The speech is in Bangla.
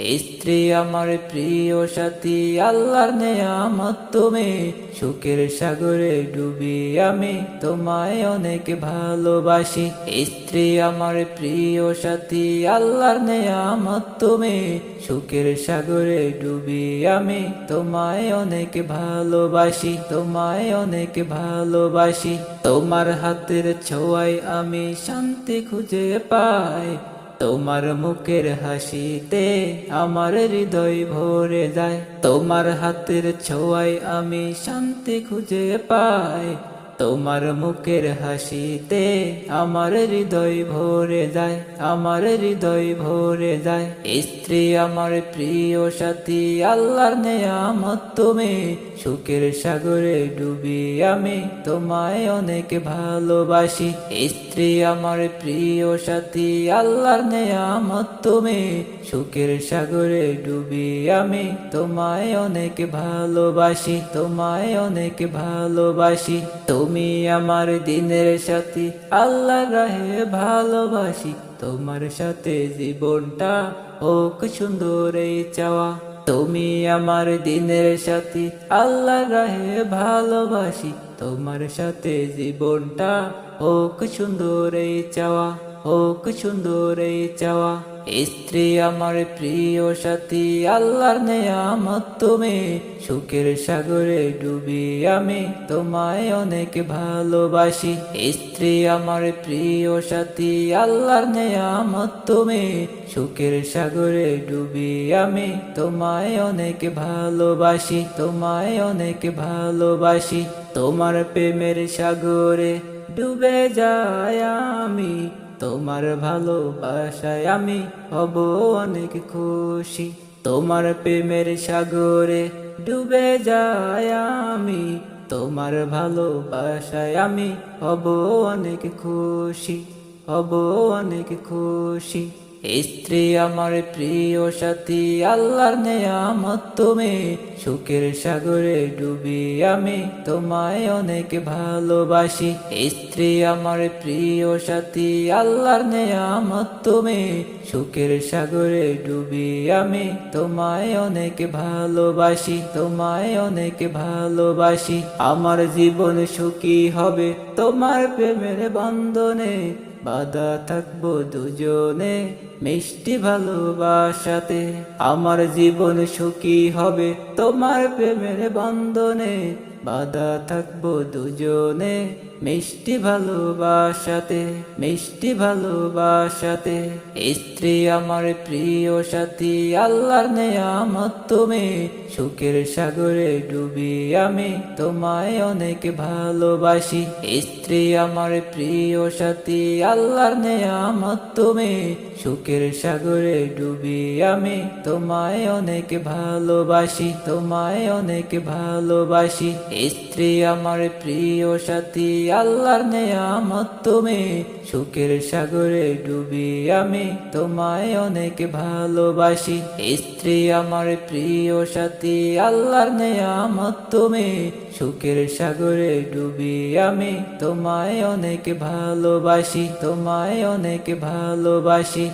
স্ত্রী আমার প্রিয় সাথী, আল্লাহর নেয়ামত তুমি। সুখের সাগরে ডুবি আমি তোমায় অনেক ভালোবাসি। স্ত্রী আমার প্রিয় সাথী, আল্লাহর নেয়ামত তুমি। সুখের সাগরে ডুবি আমি তোমায় অনেক ভালোবাসি, তোমায় অনেক ভালোবাসি। তোমার হাতের ছোঁয়ায় আমি শান্তি খুঁজে পাই, তোমার মুখের হাসিতে আমার হৃদয় ভরে যায়। তোমার হাতের ছোঁয়ায় আমি শান্তি খুঁজে পাই, তোমার মুখের হাসিতে আমার হৃদয় ভরে যায়, আমার হৃদয় ভরে যায়। স্ত্রী আমার প্রিয় সাথী, আল্লাহর নেয়ামত তুমি। সুখের সাগরে ডুবি আমি তোমায় অনেক ভালোবাসি। স্ত্রী আমার প্রিয় সাথী, আল্লাহর নেয়ামত তুমি। সুখের সাগরে ডুবি আমি তোমায় অনেক ভালোবাসি, তোমায় অনেক ভালোবাসি। তুমি আমার দিনের সাথী, আল্লাহর রাহে ভালোবাসি। তোমার সাথে জীবনটা হোক সুন্দর এই চাওয়া। তুমি আমার দিনের সাথী, আল্লাহর রাহে ভালোবাসি। তোমার সাথে জীবনটা হোক সুন্দর এই চাওয়া, হোক সুন্দর এই চাওয়া। স্ত্রী আমার প্রিয় সাথী, আল্লাহর নেয়ামত তুমি। সুখের সাগরে ডুবি আমি তোমায় অনেক ভালোবাসি। স্ত্রী আমার প্রিয় সাথী, আল্লাহর নেয়ামত তুমি। সুখের সাগরে ডুবি আমি তোমায় অনেক ভালোবাসি, তোমায় অনেক ভালোবাসি। তোমার প্রেমের সাগরে ডুবে যায় আমি, তোমার ভালোবাসায় আমি হব অনেক খুশি। তোমার প্রেমের সাগরে ডুবে যায় আমি, তোমার ভালোবাসায় আমি হব অনেক খুশি, হব অনেক খুশি। স্ত্রী আমার প্রিয় সাথী, আল্লাহর নেয়ামত তুমি। সুখের সাগরে ডুবি আমি তোমায় অনেক ভালোবাসি। স্ত্রী আমার প্রিয় সাথী, আল্লাহর নেয়ামত তুমি। সুখের সাগরে ডুবি আমি তোমায় অনেক ভালোবাসি, তোমায় অনেক ভালোবাসি। আমার জীবন সুখী হবে তোমার প্রেমের বন্ধনে, বাঁধা থাকবো দুজনে মিষ্টি ভালোবাসাতে। আমার জীবন সুখী হবে তোমার প্রেমের বন্ধনে, বাঁধা থাকবো দুজনে মিষ্টি ভালোবাসাতে, মিষ্টি ভালোবাসাতে। স্ত্রী আমার প্রিয় সাথী, আল্লাহর নেয়ামত তুমি। সুখের সাগরে ডুবি আমি তোমায় অনেক ভালোবাসি। স্ত্রী আমার প্রিয় সাথী, আল্লাহর নেয়ামত তুমি। সুখের সাগরে ডুবি আমি তোমায় অনেক ভালোবাসি, তোমায় অনেক ভালোবাসি। স্ত্রী আমার প্রিয় সাথী, আল্লাহর নেয়ামত তুমি। সুখের সাগরে ডুবি আমি তোমায় অনেক ভালোবাসি। স্ত্রী আমার প্রিয় সাথী, আল্লাহর নেয়ামত তুমি। সুখের সাগরে ডুবি আমি তোমায় অনেক ভালোবাসি, তোমায় অনেক ভালোবাসি।